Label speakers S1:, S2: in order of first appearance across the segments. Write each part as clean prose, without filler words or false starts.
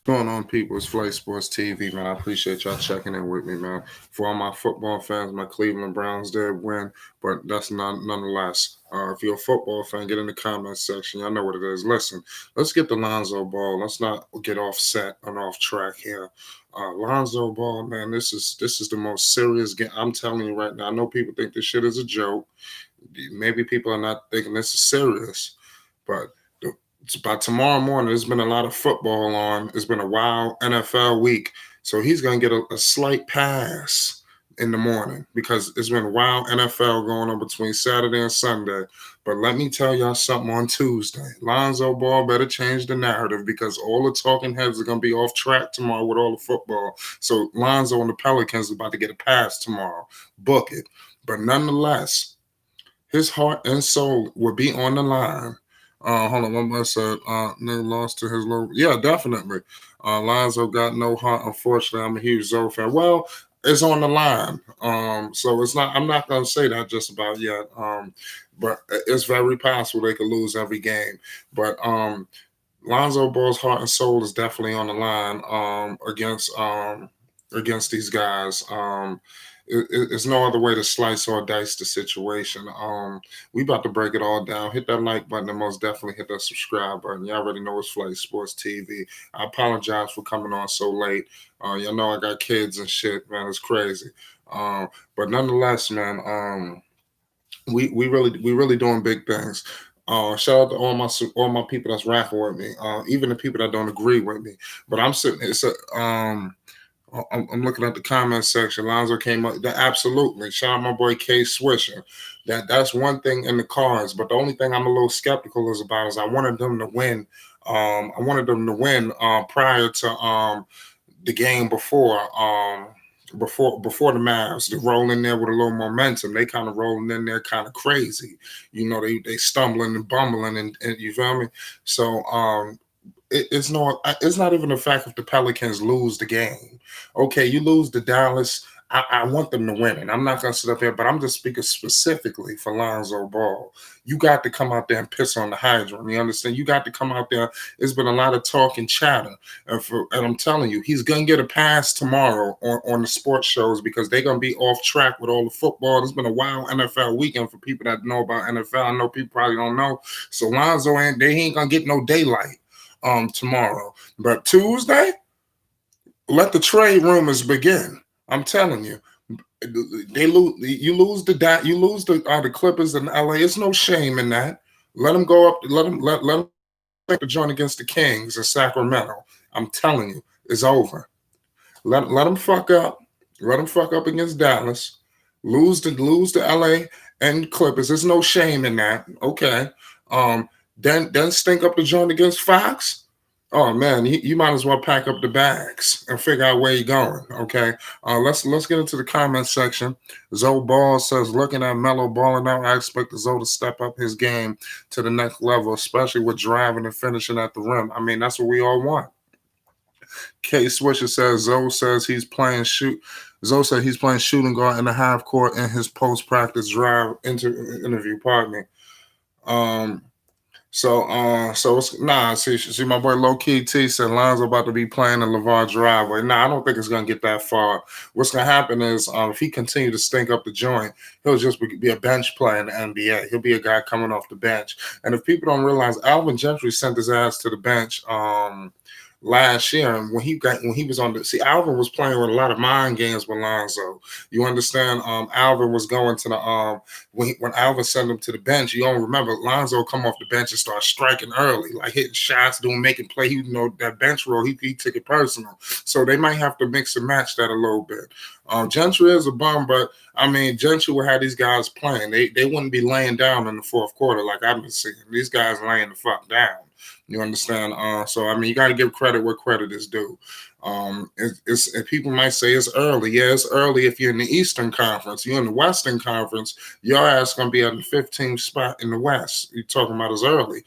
S1: Going on, people? It's Flight Sports TV, man. I appreciate y'all checking in with me, man. For all my football fans, my Cleveland Browns did win, but that's not nonetheless. If you're a football fan, get in the comments section. Y'all know what it is. Listen, let's get the Lonzo Ball. Let's not get off set and off track here. Lonzo Ball, man, this is the most serious game. I'm telling you right now. I know people think this shit is a joke. Maybe people are not thinking this is serious, but it's by tomorrow morning, there's been a lot of football on. It's been a wild NFL week. So he's going to get a slight pass in the morning because it's been a wild NFL going on between Saturday and Sunday. But let me tell y'all something on Tuesday. Lonzo Ball better change the narrative because all the talking heads are going to be off track tomorrow with all the football. So Lonzo and the Pelicans are about to get a pass tomorrow. Book it. But nonetheless, his heart and soul will be on the line. Hold on, one more said, no loss to his low. Yeah, definitely. Lonzo got no heart. Unfortunately, I'm a huge Zoe fan. Well, it's on the line. So it's not. I'm not gonna say that just about yet. But it's very possible they could lose every game. But Lonzo Ball's heart and soul is definitely on the line. Against these guys. It's no other way to slice or dice the situation. We about to break it all down. Hit that like button and most definitely hit that subscribe button. Y'all already know it's Flight Sports TV. I apologize for coming on so late. Y'all know I got kids and shit, man. It's crazy. But nonetheless, man, we really doing big things. Shout out to all my people that's rocking with me, even the people that don't agree with me. But I'm sitting. I'm looking at the comment section. Lonzo came up. Absolutely. Shout out my boy K Swisher. That's one thing in the cards. But the only thing I'm a little skeptical is about is I wanted them to win. I wanted them to win prior to the game before the Mavs. They roll in there with a little momentum. They kind of rolling in there kind of crazy. They stumbling and bumbling and you feel me? So it's not even the fact if the Pelicans lose the game. Okay, you lose to Dallas. I want them to win, and I'm not gonna sit up here, but I'm just speaking specifically for Lonzo Ball. You got to come out there and piss on the hydrant. You understand? You got to come out there. It's been a lot of talk and chatter, and I'm telling you, he's gonna get a pass tomorrow on the sports shows because they're gonna be off track with all the football. There's been a wild NFL weekend for people that know about NFL. I know people probably don't know. So Lonzo he ain't gonna get no daylight tomorrow. But Tuesday, let the trade rumors begin. I'm telling you, they lose. You lose the Clippers in LA. It's no shame in that. Let them go up. Let them take the joint against the Kings in Sacramento. I'm telling you, it's over. Let them fuck up. Let them fuck up against Dallas. Lose to LA and Clippers. There's no shame in that. Okay. Um. Then stink up the joint against Fox. Oh man, you might as well pack up the bags and figure out where you're going. Okay, let's get into the comment section. Zoe Ball says, looking at Melo balling out, I expect Zoe to step up his game to the next level, especially with driving and finishing at the rim. I mean, that's what we all want. K Swisher says Zoe says he's playing shoot. Zoe said he's playing shooting guard in the half court in his post practice drive interview. Pardon me. Um, so it's nah. See, my boy Low Key T said Lonzo about to be playing in LeVar driveway. Nah, I don't think it's gonna get that far. What's gonna happen is, if he continue to stink up the joint, he'll just be a bench player in the NBA. He'll be a guy coming off the bench. And if people don't realize, Alvin Gentry sent his ass to the bench. Last year, and when he was on the Alvin was playing with a lot of mind games with Lonzo. You understand? Alvin was going to the when Alvin sent him to the bench. You don't remember Lonzo come off the bench and start striking early, like hitting shots, making play. That bench role. He took it personal. So they might have to mix and match that a little bit. Gentry is a bum, but I mean Gentry will have these guys playing. They wouldn't be laying down in the fourth quarter like I've been seeing. These guys laying the fuck down. You understand? So I mean, you got to give credit where credit is due. People might say it's early. Yeah, it's early if you're in the Eastern Conference. You're in the Western Conference. Your ass gonna be at the 15th spot in the West. You're talking about as early.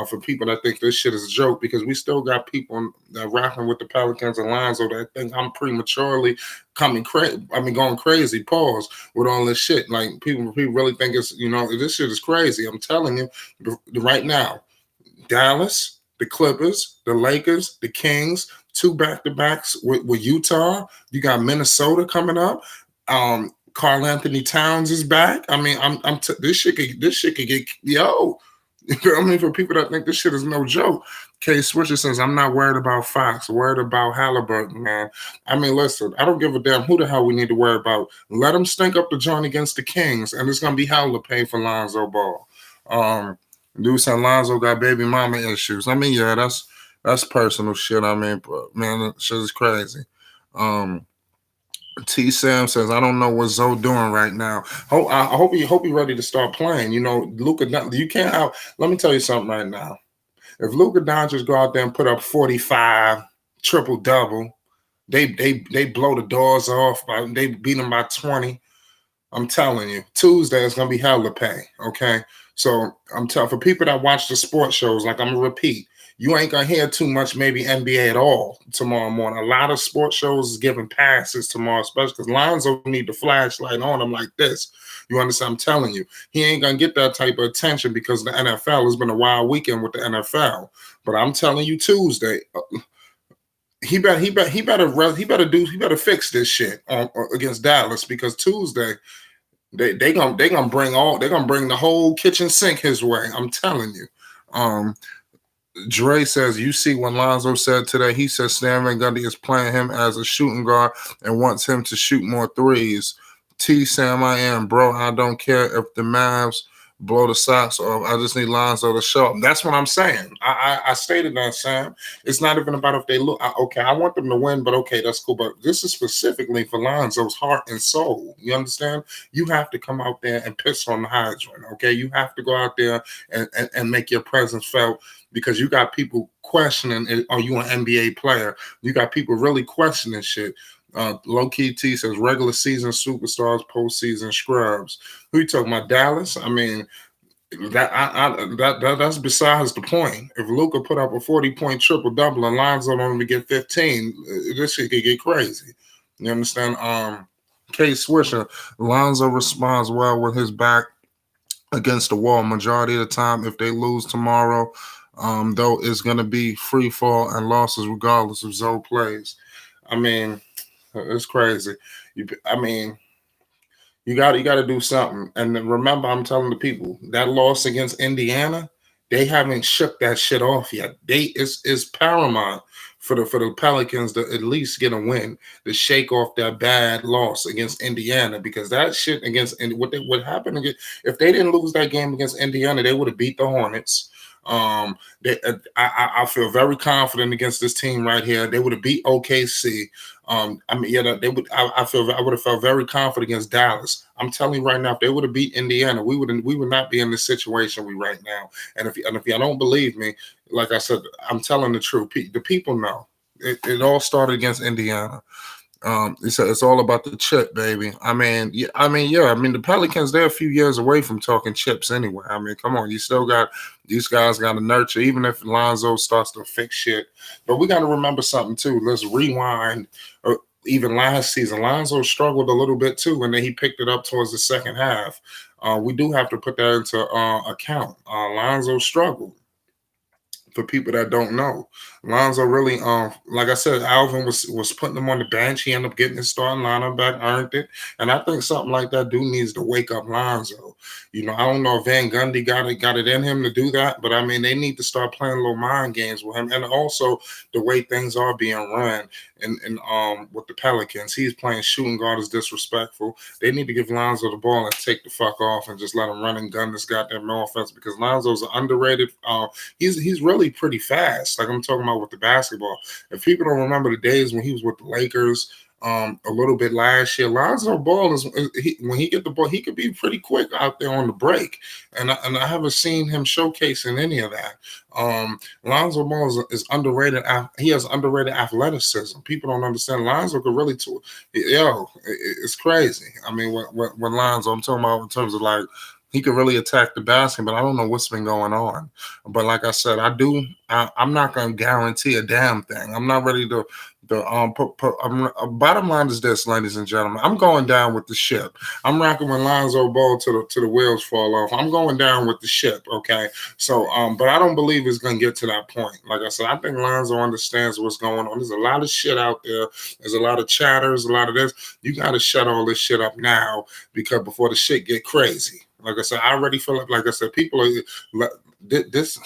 S1: For people that think this shit is a joke, because we still got people that rocking with the Pelicans and Lonzo that think I'm prematurely going crazy. Pause with all this shit. Like people really think it's this shit is crazy. I'm telling you right now. Dallas, the Clippers, the Lakers, the Kings, 2 back-to-backs with Utah. You got Minnesota coming up. Karl Anthony Towns is back. I mean, this shit could get yo. I mean, for people that think this shit is no joke, K Swisher says, I'm not worried about Fox, worried about Halliburton, man. I mean, listen, I don't give a damn who the hell we need to worry about. Let them stink up the joint against the Kings, and it's going to be hell to pay for Lonzo Ball. Dude said Lonzo got baby mama issues. I mean, yeah, that's personal shit. I mean, but man, that shit is crazy. T Sam says, I don't know what Zoe doing right now. I hope he ready to start playing. You know, Luka, you can't have. Let me tell you something right now. If Luka Doncic go out there and put up 45, triple double, they blow the doors off. They beat them by 20. I'm telling you, Tuesday is gonna be hell to pay. Okay, so I'm telling for people that watch the sports shows, like I'm gonna repeat, you ain't gonna hear too much maybe NBA at all tomorrow morning. A lot of sports shows is giving passes tomorrow, especially because Lonzo need the flashlight on him like this. You understand? I'm telling you, he ain't gonna get that type of attention because the NFL has been a wild weekend with the NFL. But I'm telling you, Tuesday. He better fix this shit against Dallas because Tuesday they gonna bring the whole kitchen sink his way. I'm telling you. Dre says, you see what Lonzo said today. He said Stan Van Gundy is playing him as a shooting guard and wants him to shoot more threes. T Sam, I am, bro. I don't care if the Mavs blow the socks off. I just need Lonzo to show up. That's what I'm saying. I stated that, Sam. It's not even about if they look. Okay, I want them to win, but okay, that's cool. But this is specifically for Lonzo's heart and soul. You understand? You have to come out there and piss on the hydrant, okay? You have to go out there and make your presence felt because you got people questioning, are you an NBA player? You got people really questioning shit. Low key T says regular season superstars, postseason scrubs. Who you talking about? Dallas? I mean, that's besides the point. If Luka put up a 40-point triple double and Lonzo only get 15, this shit could get crazy. You understand? K Swisher, Lonzo responds well with his back against the wall majority of the time. If they lose tomorrow, though, it's gonna be free fall and losses regardless if Zoe plays. I mean. It's crazy. You got to do something. And remember, I'm telling the people that loss against Indiana, they haven't shook that shit off yet. It's paramount for the Pelicans to at least get a win to shake off that bad loss against Indiana because that shit against what happened if they didn't lose that game against Indiana, they would have beat the Hornets. I feel very confident against this team right here. They would have beat OKC. They would. I would have felt very confident against Dallas. I'm telling you right now, if they would have beat Indiana, we would not be in the situation we right now. And if y'all don't believe me, like I said, I'm telling the truth. The people know it all started against Indiana. It's all about the chip, baby. The Pelicans, they're a few years away from talking chips anyway. I mean, come on, you still got these guys got to nurture, even if Lonzo starts to fix shit. But we got to remember something too. Let's rewind. Even last season, Lonzo struggled a little bit too, and then he picked it up towards the second half. We do have to put that into account. Lonzo struggled. For people that don't know, Lonzo really, like I said, Alvin was putting him on the bench. He ended up getting his starting lineup back, earned it, and I think something like that needs to wake up Lonzo. You know, I don't know if Van Gundy got it in him to do that, but I mean, they need to start playing little mind games with him, and also the way things are being run. And with the Pelicans, he's playing shooting guard is disrespectful. They need to give Lonzo the ball and take the fuck off and just let him run and gun this goddamn offense because Lonzo's underrated. He's really pretty fast. Like I'm talking about with the basketball. If people don't remember the days when he was with the Lakers, a little bit last year, Lonzo Ball when he get the ball, he could be pretty quick out there on the break, and I haven't seen him showcasing any of that. Lonzo Ball is underrated. He has underrated athleticism. People don't understand. Lonzo could really it's crazy. I mean, when Lonzo, I'm talking about in terms of like He could really attack the basket, but I don't know what's been going on. But like I said, I'm not going to guarantee a damn thing. I'm not ready to. Bottom line is this, ladies and gentlemen. I'm going down with the ship. I'm rocking with Lonzo Ball to the wheels fall off. I'm going down with the ship. Okay. So, but I don't believe it's going to get to that point. Like I said, I think Lonzo understands what's going on. There's a lot of shit out there. There's a lot of chatters, a lot of this. You got to shut all this shit up now because before the shit get crazy. Like I said, I already feel like I said, people are this.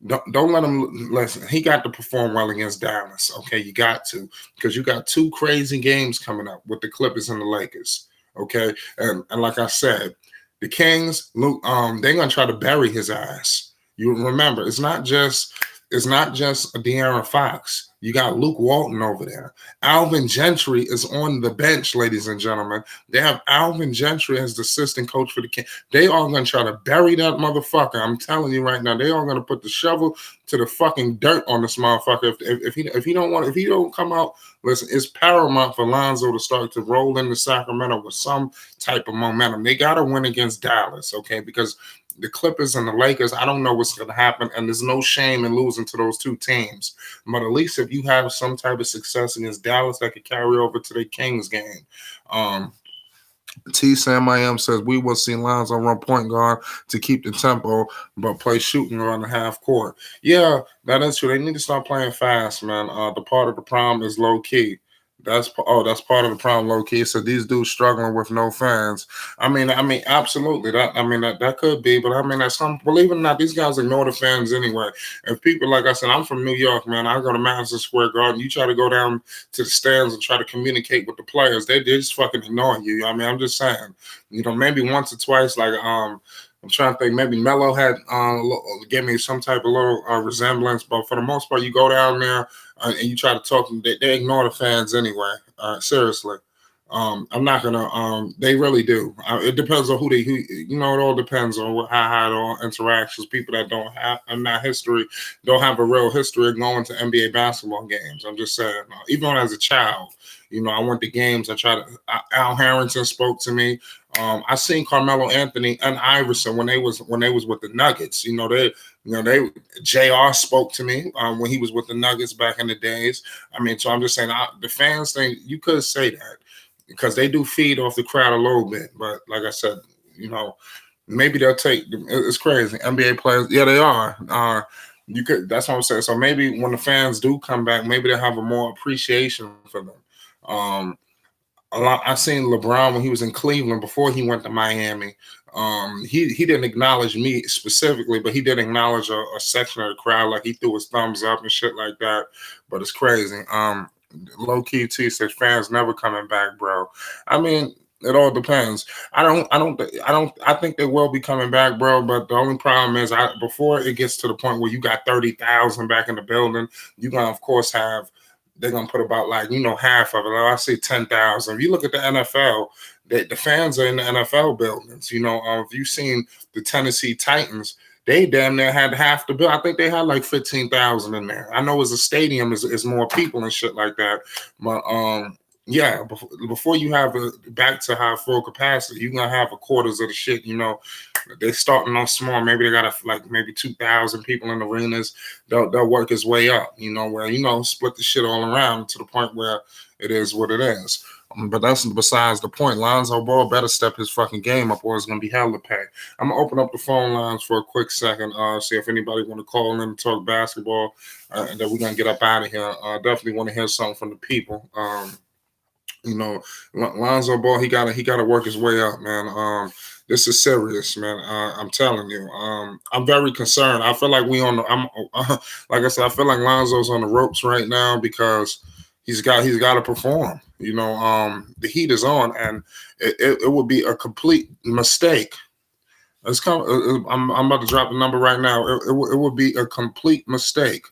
S1: Don't let him listen. He got to perform well against Dallas. Okay, you got to because you got two crazy games coming up with the Clippers and the Lakers. Okay, and like I said, the Kings, they're gonna try to bury his ass. You remember, it's not just De'Aaron Fox. You got Luke Walton over there. Alvin Gentry is on the bench, ladies and gentlemen. They have Alvin Gentry as the assistant coach for the Kings. They are going to try to bury that motherfucker. I'm telling you right now. They are going to put the shovel to the fucking dirt on this motherfucker. If he don't come out, listen, it's paramount for Lonzo to start to roll into Sacramento with some type of momentum. They got to win against Dallas, okay? Because the Clippers and the Lakers, I don't know what's going to happen, and there's no shame in losing to those two teams. But at least if you have some type of success against Dallas, that could carry over to the Kings game. T Sam I am says we will see Lonzo run point guard to keep the tempo, but play shooting around the half court. Yeah, that is true. They need to start playing fast, man. The part of the problem is low key. That's part of the problem, low key. So these dudes struggling with no fans. Absolutely. That could be, but I mean, that's some. Believe it or not, these guys ignore the fans anyway. If people, like I said, I'm from New York, man. I go to Madison Square Garden. You try to go down to the stands and try to communicate with the players, they just fucking ignore you. I mean, I'm just saying, maybe once or twice, like I'm trying to think. Maybe Melo had gave me some type of little resemblance, but for the most part, you go down there and you try to talk to them. They ignore the fans anyway. Seriously, I'm not gonna. They really do. It depends on who. It all depends on how it all interactions. People that don't have don't have a real history of going to NBA basketball games. I'm just saying. Even as a child, I went to games. Al Harrington spoke to me. I seen Carmelo Anthony and Iverson when they was with the Nuggets. JR spoke to me when he was with the Nuggets back in the days. I mean, so I'm just saying the fans thing. You could say that because they do feed off the crowd a little bit, but like I said, maybe they'll take. It's crazy. NBA players, yeah, they are. You could. That's what I'm saying. So maybe when the fans do come back, maybe they'll have a more appreciation for them. I seen LeBron when he was in Cleveland before he went to Miami. He didn't acknowledge me specifically, but he did acknowledge a section of the crowd, like he threw his thumbs up and shit like that. But it's crazy. Low key T says fans never coming back, bro. I mean, it all depends. I think they will be coming back, bro. But the only problem is, before it gets to the point where you got 30,000 back in the building, you're gonna of course have. They're gonna put about half of it. Like I say 10,000. If you look at the NFL, the fans are in the NFL buildings. If you've seen the Tennessee Titans, they damn near had half the bill. I think they had like 15,000 in there. I know as a stadium is more people and shit like that, but yeah, before you have back to high full capacity, you're gonna have a quarters of the shit. They're starting off small. Maybe they got maybe 2,000 people in arenas. They'll work his way up. Where split the shit all around to the point where it is what it is. But that's besides the point. Lonzo Ball better step his fucking game up, or it's gonna be hell to pay. I'm gonna open up the phone lines for a quick second. See if anybody want to call in and talk basketball, and then we're gonna get up out of here. Definitely want to hear something from the people. Lonzo Ball, he gotta work his way up, man. This is serious, man. I'm telling you. I'm very concerned. I feel like like I said, I feel like Lonzo's on the ropes right now because he's got to perform. The heat is on, and it would be a complete mistake. I'm about to drop the number right now. It would be a complete mistake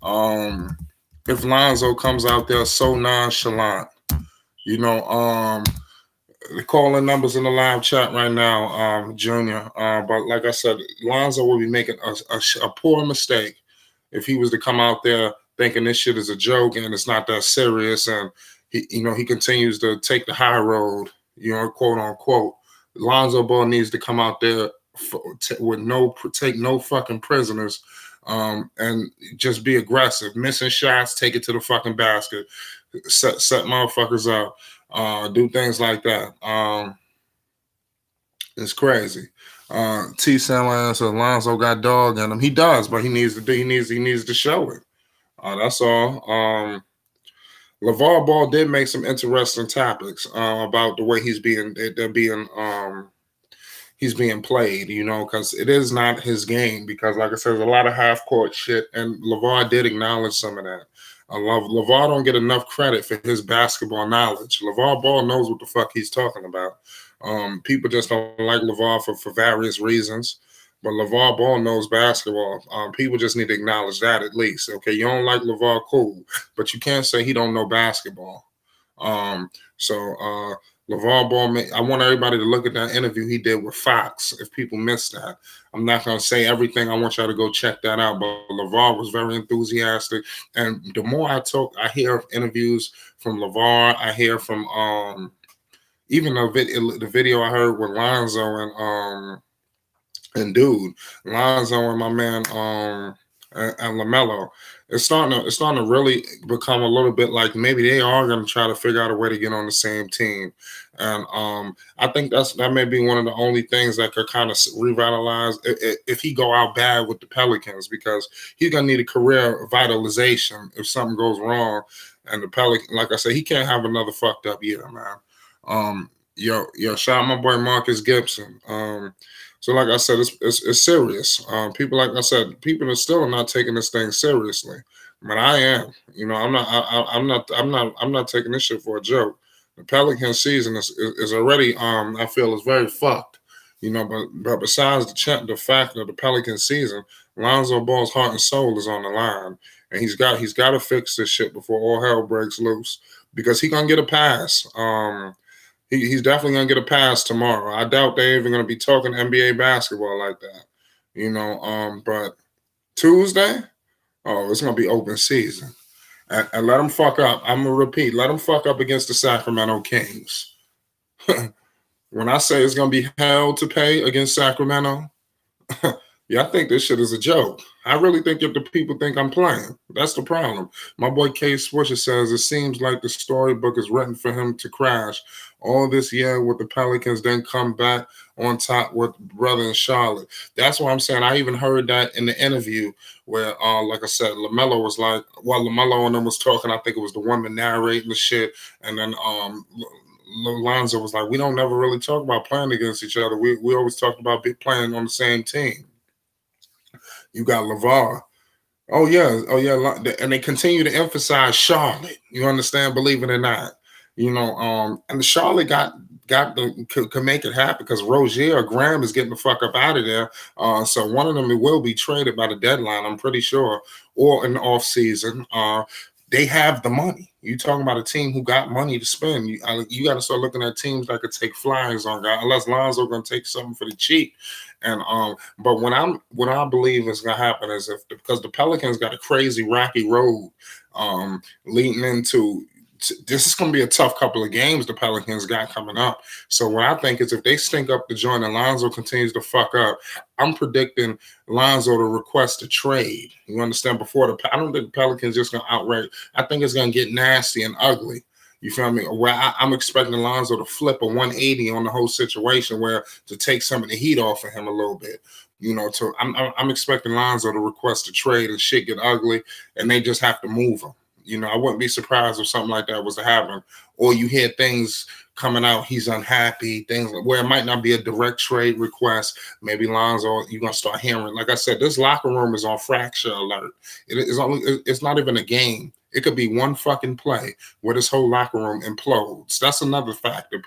S1: if Lonzo comes out there so nonchalant. The calling numbers in the live chat right now, Junior. But like I said, Lonzo will be making a poor mistake if he was to come out there thinking this shit is a joke and it's not that serious, and he continues to take the high road, quote unquote, Lonzo Ball needs to come out there with take no fucking prisoners, and just be aggressive. Missing shots, take it to the fucking basket, set motherfuckers up, do things like that. It's crazy. T. Sam says Lonzo got dog in him. He does, but he needs to do. He needs to show it. That's all. LeVar Ball did make some interesting topics about the way he's being played, because it is not his game. Because, like I said, there's a lot of half court shit, and LeVar did acknowledge some of that. LeVar don't get enough credit for his basketball knowledge. LeVar Ball knows what the fuck he's talking about. People just don't like LeVar for various reasons. But LeVar Ball knows basketball. People just need to acknowledge that at least. Okay, you don't like LeVar, cool, but you can't say he don't know basketball. So LeVar Ball, I want everybody to look at that interview he did with Fox. If people missed that, I'm not gonna say everything. I want y'all to go check that out. But LeVar was very enthusiastic, and the more I hear interviews from LeVar. I hear from even the video I heard with Lonzo and dude, Lonzo and my man and LaMelo, it's starting to really become a little bit like maybe they are going to try to figure out a way to get on the same team, and I think that may be one of the only things that could kind of revitalize if he go out bad with the Pelicans, because he's going to need a career vitalization if something goes wrong, and the Pelican, like I said, he can't have another fucked up year, man. Yo, shout out my boy Marcus Gibson. So, like I said, it's serious. People, like I said, people are still not taking this thing seriously, but I am. I'm not taking this shit for a joke. The Pelican season is already, I feel, is very fucked. But besides the fact of the Pelican season, Lonzo Ball's heart and soul is on the line, and he's got to fix this shit before all hell breaks loose, because he gonna get a pass. He's definitely gonna get a pass tomorrow. I doubt they're even gonna be talking NBA basketball like that, But Tuesday, oh, it's gonna be open season, and let them fuck up. I'm gonna repeat, let them fuck up against the Sacramento Kings. When I say it's gonna be hell to pay against Sacramento, yeah, I think this shit is a joke. I really think if the people think I'm playing, that's the problem. My boy K Swisher says it seems like the storybook is written for him to crash all this year with the Pelicans, then come back on top with brother in Charlotte. That's what I'm saying. I even heard that in the interview where, like I said, LaMelo was like, while LaMelo and them was talking, I think it was the woman narrating the shit, and then Lonzo was like, we don't never really talk about playing against each other. We always talk about playing on the same team. You got LeVar. Oh yeah, and they continue to emphasize Charlotte. You understand? Believe it or not, and the Charlotte could make it happen because Rozier or Graham is getting the fuck up out of there. So one of them will be traded by the deadline, I'm pretty sure, or in the off season. They have the money. You talking about a team who got money to spend. You got to start looking at teams that could take flyers on guys, unless Lonzo going to take something for the cheap. And but what I believe is going to happen is because the Pelicans got a crazy rocky road leading into. This is going to be a tough couple of games the Pelicans got coming up. So what I think is if they stink up the joint and Lonzo continues to fuck up, I'm predicting Lonzo to request a trade. You understand? I don't think the Pelicans just going to outright. I think it's going to get nasty and ugly. You feel me? Where I'm expecting Lonzo to flip a 180 on the whole situation, where to take some of the heat off of him a little bit. I'm expecting Lonzo to request a trade and shit get ugly, and they just have to move him. I wouldn't be surprised if something like that was to happen. Or you hear things coming out, he's unhappy, things where it might not be a direct trade request. Maybe Lonzo, you're going to start hearing. Like I said, this locker room is on fracture alert. It's not even a game. It could be one fucking play where this whole locker room implodes. That's another factor.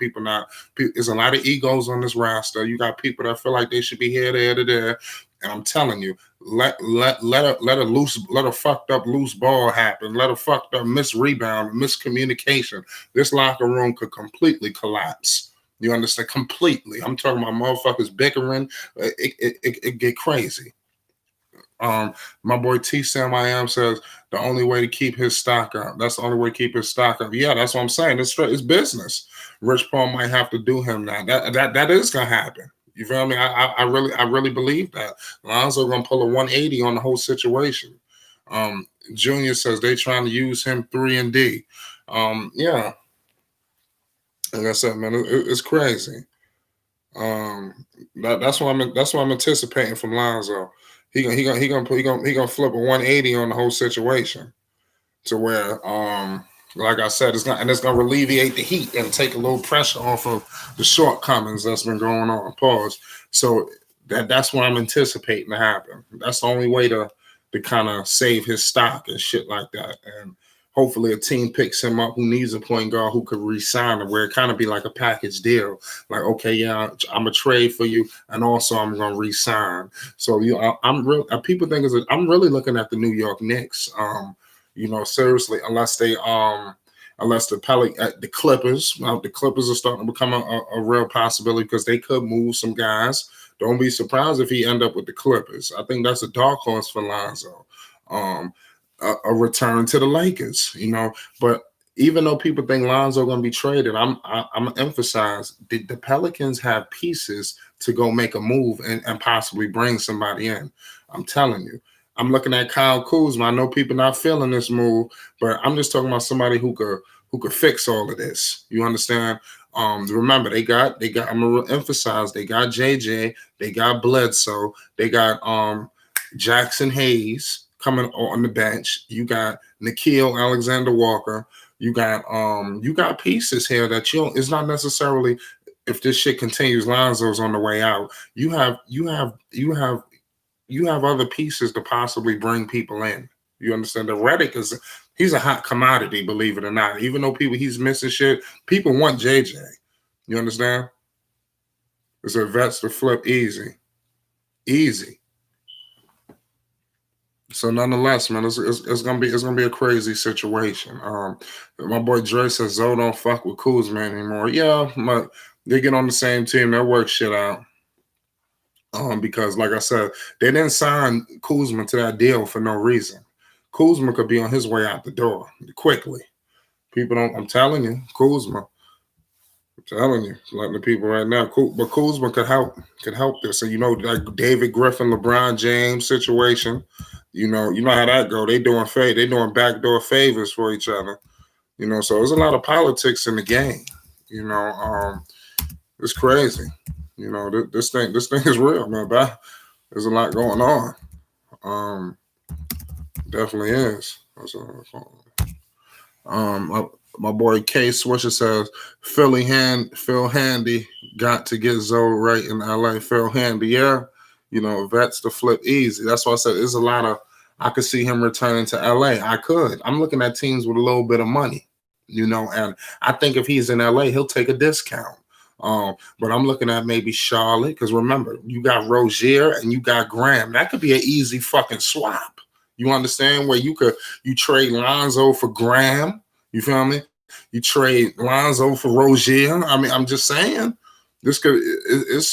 S1: There's a lot of egos on this roster. You got people that feel like they should be here, there. And I'm telling you, let a fucked up loose ball happen. Let a fucked up rebound, miscommunication. This locker room could completely collapse. You understand? Completely. I'm talking about motherfuckers bickering. It get crazy. My boy T Sam I am says the only way to keep his stock up. That's the only way to keep his stock up. Yeah, that's what I'm saying. It's business. Rich Paul might have to do him now. That is gonna happen. You feel me? I really believe that Lonzo gonna pull a 180 on the whole situation. Junior says they trying to use him 3 and D. Yeah, like I said, man, it's crazy. Um, that's what I'm anticipating from Lonzo. He gonna flip a 180 on the whole situation to where like I said, it's gonna alleviate the heat and take a little pressure off of the shortcomings that's been going on. Pause. So that's what I'm anticipating to happen. That's the only way to kind of save his stock and shit like that. And hopefully a team picks him up who needs a point guard who could re-sign him, where it kind of be like a package deal. Like, okay, yeah, I'm a trade for you, and also I'm gonna re-sign. So I'm real. People think I'm really looking at the New York Knicks. Seriously, unless the Clippers, the Clippers are starting to become a real possibility because they could move some guys. Don't be surprised if he end up with the Clippers. I think that's a dark horse for Lonzo. A return to the Lakers, but even though people think Lonzo going to be traded, I'm gonna emphasize the Pelicans have pieces to go make a move and possibly bring somebody in. I'm telling you. I'm looking at Kyle Kuzma. I know people not feeling this move, but I'm just talking about somebody who could fix all of this. You understand? Remember, they got. I'm gonna emphasize they got JJ, they got Bledsoe, they got Jackson Hayes coming on the bench. You got Nickeil Alexander-Walker. You got pieces here that it's not necessarily if this shit continues, Lonzo's on the way out. You have other pieces to possibly bring people in. You understand? The Redick he's a hot commodity, believe it or not. Even though he's missing shit, people want JJ. You understand? It's a vets to flip easy. So nonetheless, man, it's gonna be a crazy situation. My boy Dre says Zoe don't fuck with Kuzma anymore. Yeah, but they get on the same team, they'll work shit out. Because like I said, they didn't sign Kuzma to that deal for no reason. Kuzma could be on his way out the door quickly. People don't. I'm telling you, Kuzma. I'm telling you, like the people right now. But Kuzma could help this. And like David Griffin, LeBron James situation. You know how that go. They doing backdoor favors for each other. So there's a lot of politics in the game. It's crazy. This thing is real, man. There's a lot going on. Definitely is. My boy K Swisher says Phil Handy got to get Zoe right in LA. Phil Handy, yeah. Vets to flip easy. That's why I said there's a lot of. I could see him returning to LA. I could. I'm looking at teams with a little bit of money, and I think if he's in LA, he'll take a discount. But I'm looking at maybe Charlotte, because remember, you got Rozier and you got Graham. That could be an easy fucking swap. You understand? Where you trade Lonzo for Graham. You feel me? You trade Lonzo for Rozier. I mean, I'm just saying, it's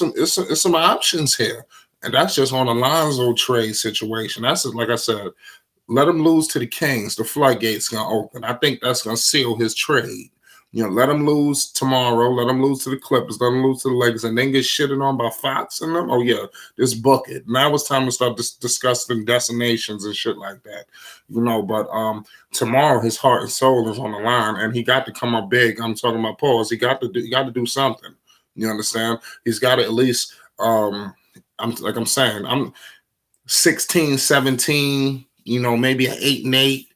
S1: some options here, and that's just on a Lonzo trade situation. That's like I said, let him lose to the Kings. The floodgates gonna open. I think that's gonna seal his trade. Let him lose tomorrow. Let him lose to the Clippers. Let him lose to the Lakers, and then get shitted on by Fox and them. Oh yeah, just book it. Now it's time to start discussing destinations and shit like that. But tomorrow his heart and soul is on the line, and he got to come up big. I'm talking about pause. He got to do something. You understand? He's got to at least. I'm saying, I'm 16, 17. Maybe an 8-8.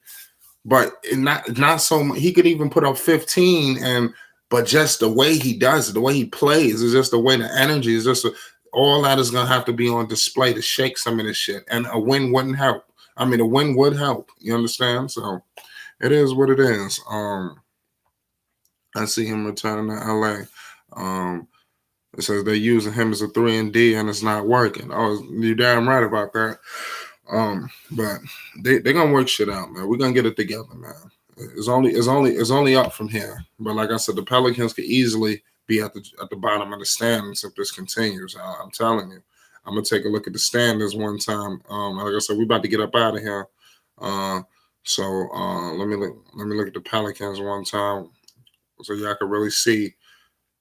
S1: But not so much. He could even put up 15, but just the way he does it, the way he plays, is just the way the energy is just all that is gonna have to be on display to shake some of this shit. And a win wouldn't help. I mean, a win would help. You understand? So it is what it is. I see him returning to LA. It says they're using him as a 3-and-D and it's not working. Oh, you're damn right about that. But they're gonna work shit out, man. We're gonna get it together, man. It's only up from here. But like I said, the Pelicans could easily be at the bottom of the standings if this continues. I'm telling you. I'm gonna take a look at the standings one time. Like I said, we about to get up out of here. So let me look at the Pelicans one time so y'all can really see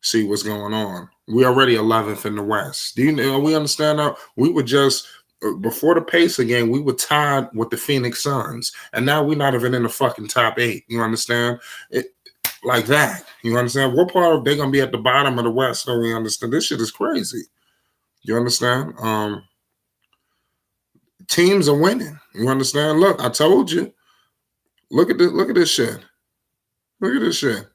S1: see what's going on. We already 11th in the West. Do you know? We understand that we were just before the Pacer game, we were tied with the Phoenix Suns, and now we're not even in the fucking top 8. You understand? It like that. You understand? What part of they're gonna be at the bottom of the West? So we understand this shit is crazy. You understand? Teams are winning. You understand? Look, I told you. Look at this. Look at this shit. Look at this shit.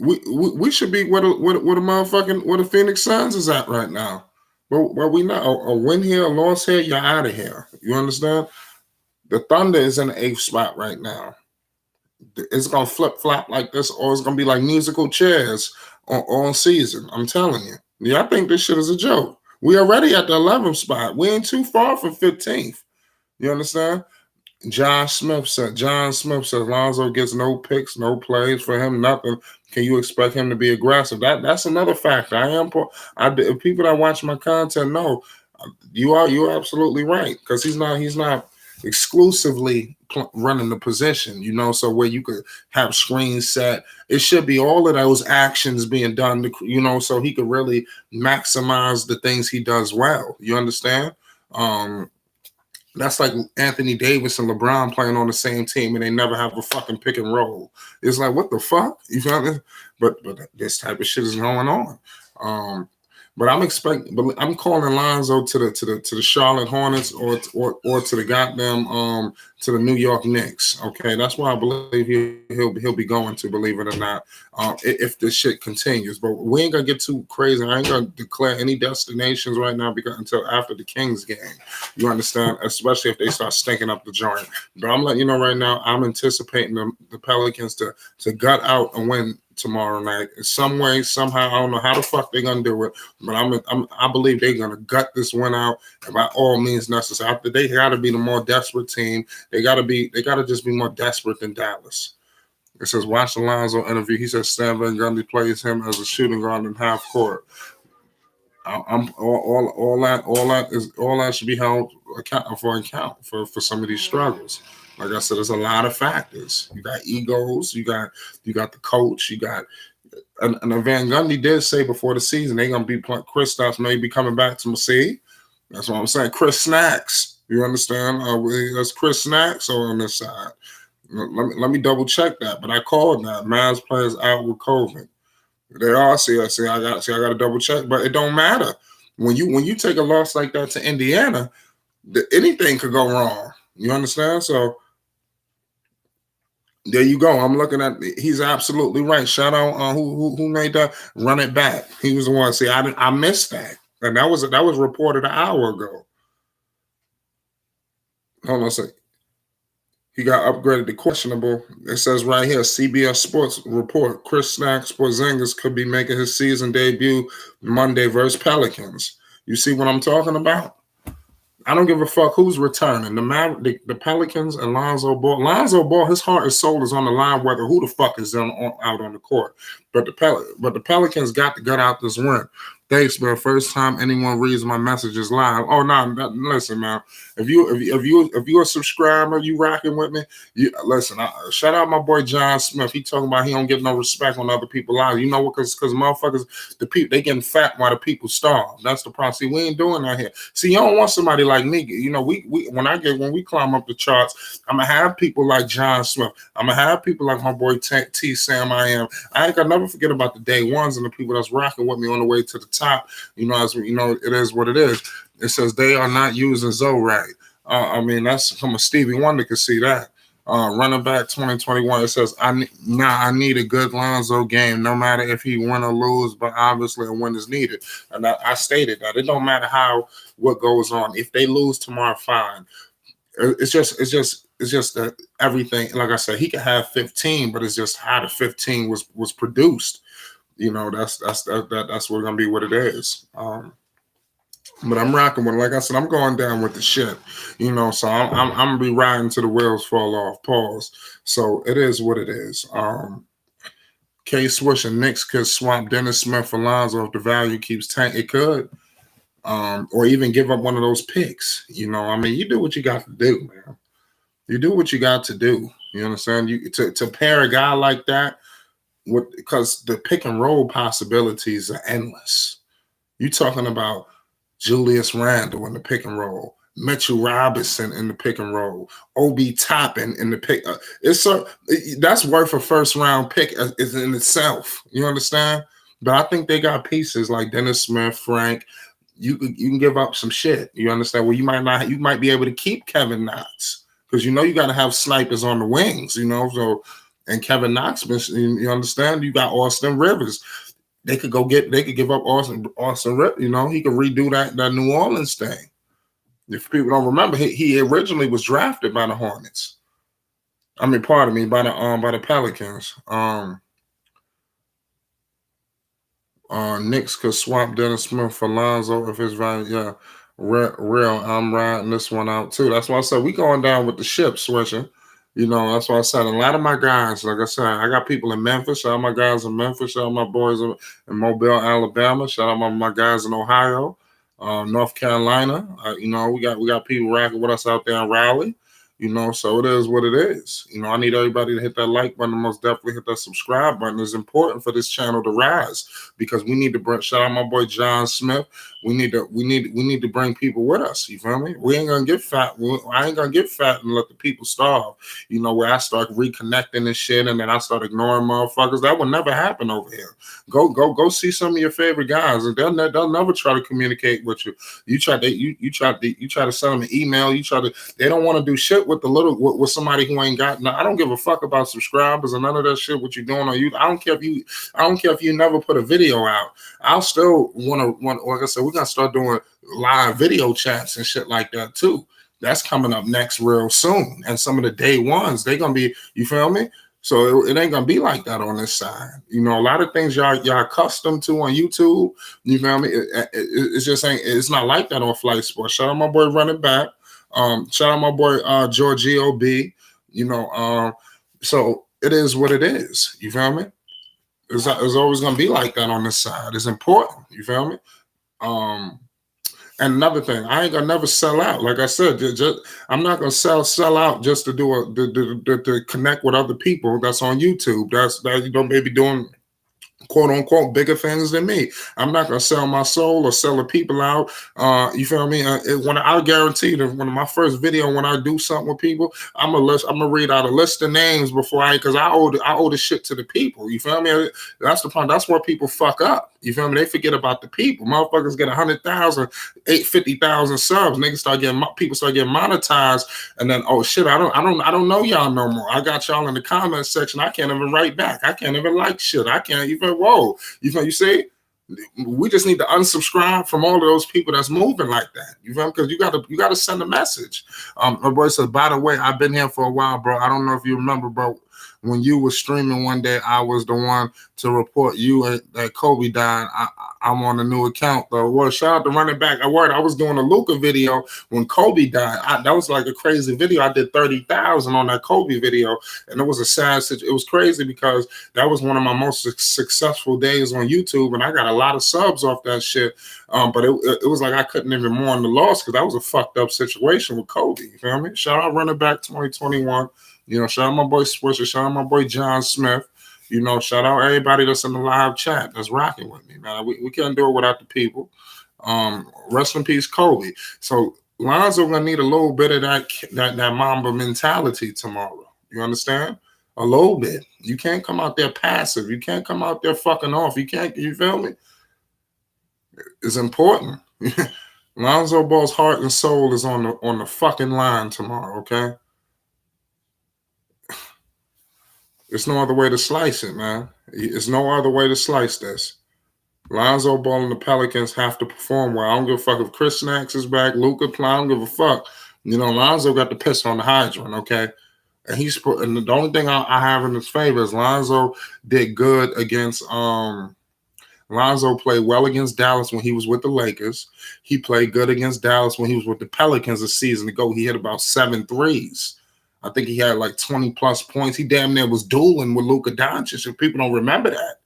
S1: We should be where the Phoenix Suns is at right now. But where we not a win here, a loss here, you're out of here. You understand? The Thunder is in the 8th spot right now. It's gonna flip flop like this, or it's gonna be like musical chairs all season. I'm telling you. Yeah, I think this shit is a joke. We already at the 11th spot. We ain't too far from 15th. You understand? John Smith said, Lonzo gets no picks, no plays for him, nothing. Can you expect him to be aggressive? That's another factor. People that watch my content know you're absolutely right, because he's not exclusively running the position, so where you could have screens set. It should be all of those actions being done, so he could really maximize the things he does well. You understand? That's like Anthony Davis and LeBron playing on the same team and they never have a fucking pick and roll. It's like, what the fuck? You feel me? But this type of shit is going on. But I'm calling Lonzo to the Charlotte Hornets or to the goddamn to the New York Knicks. Okay, that's why I believe he'll be going to, believe it or not, if this shit continues. But we ain't gonna get too crazy. I ain't gonna declare any destinations right now until after the Kings game. You understand? Especially if they start stinking up the joint. But I'm letting you know right now, I'm anticipating the Pelicans to gut out and win tomorrow night. Some way, somehow, I don't know how the fuck they're gonna do it, but I believe they're gonna gut this one out, and by all means necessary. They gotta be the more desperate team. They gotta just be more desperate than Dallas. It says, watch the Lonzo interview. He says Stan Van Gundy plays him as a shooting guard in half court. All that should be held account for some of these struggles. Like I said, there's a lot of factors. You got egos. You got the coach. You got and Van Gundy did say before the season they're gonna be playing. Kristaps may be coming back to see. That's what I'm saying. Chris Snacks. You understand? That's Chris Snacks on this side. Let me double check that. But I called that. Mavs players out with COVID. They are. See, I got to double check, but it don't matter when you take a loss like that to Indiana. Anything could go wrong. You understand? So there you go. I'm looking at. He's absolutely right. Shout out who made that. Run it back. He was the one. See, I missed that, and that was reported an hour ago. Hold on a second. He got upgraded to questionable. It says right here, CBS Sports report, Chris Snacks Porzingis could be making his season debut Monday versus Pelicans. You see what I'm talking about? I don't give a fuck who's returning. The Pelicans and Lonzo Ball. Lonzo Ball, his heart and soul is on the line, whether who the fuck is out on the court. But the Pelicans got to gut out this win. Thanks, man. First time anyone reads my messages live. Oh no, listen, man. If you're a subscriber, you rocking with me. Listen. Shout out my boy John Smith. He talking about he don't get no respect on other people's lives. You know what? Because motherfuckers, the people they getting fat while the people starve. That's the problem. See, we ain't doing that here. See, you don't want somebody like me. You know, when we climb up the charts, I'm gonna have people like John Smith. I'm gonna have people like my boy T Sam. I ain't gonna never forget about the day ones and the people that's rocking with me on the way to the top. As it is what it is. It says they are not using Zoe right. I mean, that's from a Stevie Wonder can see that. Running back 2021. It says I need a good Lonzo game, no matter if he win or lose, but obviously a win is needed. And I stated that it don't matter what goes on. If they lose tomorrow, fine. It's just everything. Like I said, he could have 15, but it's just how the 15 was produced. That's what's gonna be what it is. But I'm rocking with it. Like I said, I'm going down with the shit. So I'm gonna be riding till the wheels fall off. Pause. So it is what it is. K Swish and Knicks could swap Dennis Smith for Lonzo if the value keeps tanking. It could. Or even give up one of those picks. You do what you got to do, man. You do what you got to do. You understand? To pair a guy like that because the pick and roll possibilities are endless. You talking about Julius Randle in the pick and roll, Mitchell Robinson in the pick and roll, Obi Toppin in the pick. That's worth a first round pick is in itself. You understand? But I think they got pieces like Dennis Smith, Frank. You can give up some shit. You understand? Well, you might be able to keep Kevin Knox because you got to have snipers on the wings. So and Kevin Knox, you understand? You got Austin Rivers. They could give up Austin Rivers. He could redo that New Orleans thing. If people don't remember, he originally was drafted by the Hornets. I mean, pardon me, by the Pelicans. Knicks could swap Dennis Smith for Lonzo if his value. Yeah, real. I'm riding this one out too. That's why I said we going down with the ship switching. That's why I said a lot of my guys, like I said, I got people in Memphis. Shout out my guys in Memphis. Shout out my boys in Mobile, Alabama. Shout out my guys in Ohio, North Carolina. We got people rocking with us out there in Raleigh. So it is what it is. I need everybody to hit that like button. Most definitely hit that subscribe button. It's important for this channel to rise because we need to bring. Shout out my boy John Smith. We need to bring people with us. You feel me? We ain't gonna get fat. I ain't gonna get fat and let the people starve. Where I start reconnecting and shit, and then I start ignoring motherfuckers. That would never happen over here. Go see some of your favorite guys, and they'll never try to communicate with you. You try to send them an email. They don't want to do shit with somebody who ain't got. I don't give a fuck about subscribers and none of that shit. What you doing on you? I don't care if you never put a video out. I'll still want. Like I said, we're gonna start doing live video chats and shit like that too. That's coming up next real soon. And some of the day ones, they gonna be. You feel me? So it ain't gonna be like that on this side. A lot of things y'all accustomed to on YouTube. You feel me? It's just ain't. It's not like that on Flight Sports. Shout out my boy running back. Shout out my boy Giorgio B. So it is what it is. You feel me? It's always gonna be like that on this side. It's important. You feel me? And another thing, I ain't gonna never sell out. Like I said, I'm not gonna sell out just to to connect with other people that's on YouTube. That's maybe doing quote unquote bigger things than me. I'm not gonna sell my soul or sell the people out. You feel me? When I guarantee that one of my first video when I do something with people, I'm gonna read out a list of names before because I owe the shit to the people. You feel me? That's the problem. That's where people fuck up. You feel me? They forget about the people. Motherfuckers get 100,000, 50,000 subs. People start getting monetized, and then oh shit, I don't know y'all no more. I got y'all in the comment section. I can't even write back. I can't even like shit. I can't even. Whoa, you see? We just need to unsubscribe from all of those people that's moving like that. You feel me? Because you gotta send a message. My boy says, by the way, I've been here for a while, bro. I don't know if you remember, bro. When you were streaming one day, I was the one to report you that Kobe died. I'm on a new account though. Well, shout out to running back. I was doing a Luka video when Kobe died. That was like a crazy video. I did 30,000 on that Kobe video, and it was a sad situation. It was crazy because that was one of my most successful days on YouTube, and I got a lot of subs off that shit. But it was like I couldn't even mourn the loss because that was a fucked up situation with Kobe. You feel me? Shout out running back 2021. Shout out my boy Swisher. Shout out my boy John Smith. Shout out everybody that's in the live chat that's rocking with me, man. We can't do it without the people. Rest in peace, Kobe. So Lonzo gonna need a little bit of that Mamba mentality tomorrow. You understand? A little bit. You can't come out there passive. You can't come out there fucking off. You can't. You feel me? It's important. Lonzo Ball's heart and soul is on the fucking line tomorrow. Okay. There's no other way to slice it, man. There's no other way to slice this. Lonzo Ball and the Pelicans have to perform well. I don't give a fuck if Chris Snacks is back, Luka Klein, I don't give a fuck. Lonzo got the piss on the hydrant, okay? And the only thing I have in his favor is Lonzo did good against Lonzo played well against Dallas when he was with the Lakers. He played good against Dallas when he was with the Pelicans a season ago. He hit about 7 threes. I think he had like 20-plus points. He damn near was dueling with Luka Doncic, and people don't remember that.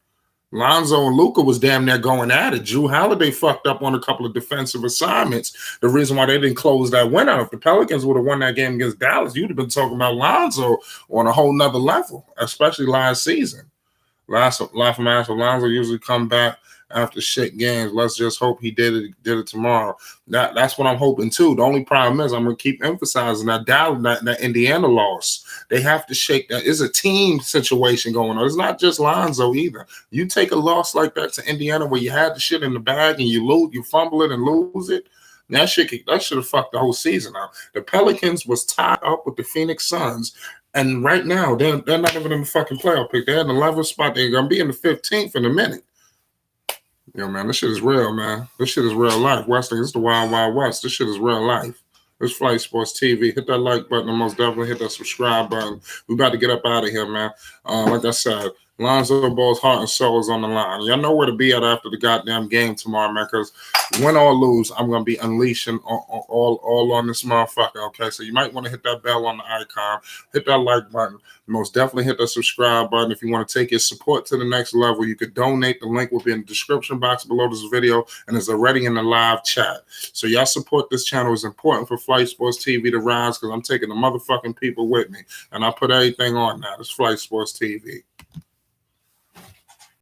S1: Lonzo and Luka was damn near going at it. Drew Holiday fucked up on a couple of defensive assignments. The reason why they didn't close that win out, if the Pelicans would have won that game against Dallas, you'd have been talking about Lonzo on a whole nother level, especially last season. Life from Master Lonzo usually come back after shit games. Let's just hope he did it tomorrow. That's what I'm hoping too. The only problem is I'm gonna keep emphasizing that Indiana loss. They have to shake that. It's a team situation going on. It's not just Lonzo either. You take a loss like that to Indiana where you had the shit in the bag and you fumble it and lose it. That should have fucked the whole season up. The Pelicans was tied up with the Phoenix Suns. And right now, they're not even in the fucking playoff pick. They're in the 11th spot. They're going to be in the 15th in a minute. Yo, man, this shit is real, man. This shit is real life. Wrestling is the Wild Wild West. This shit is real life. It's Flight Sports TV. Hit that like button and most definitely hit that subscribe button. We about to get up out of here, man. Like I said, Lonzo Ball's heart and soul is on the line. Y'all know where to be at after the goddamn game tomorrow, man, because win or lose, I'm going to be unleashing all on this motherfucker, okay? So you might want to hit that bell on the icon, hit that like button, most definitely hit that subscribe button. If you want to take your support to the next level, you could donate. The link will be in the description box below this video and is already in the live chat. So y'all support this channel. Is important for Flight Sports TV to rise because I'm taking the motherfucking people with me, and I put everything on now. It's Flight Sports TV.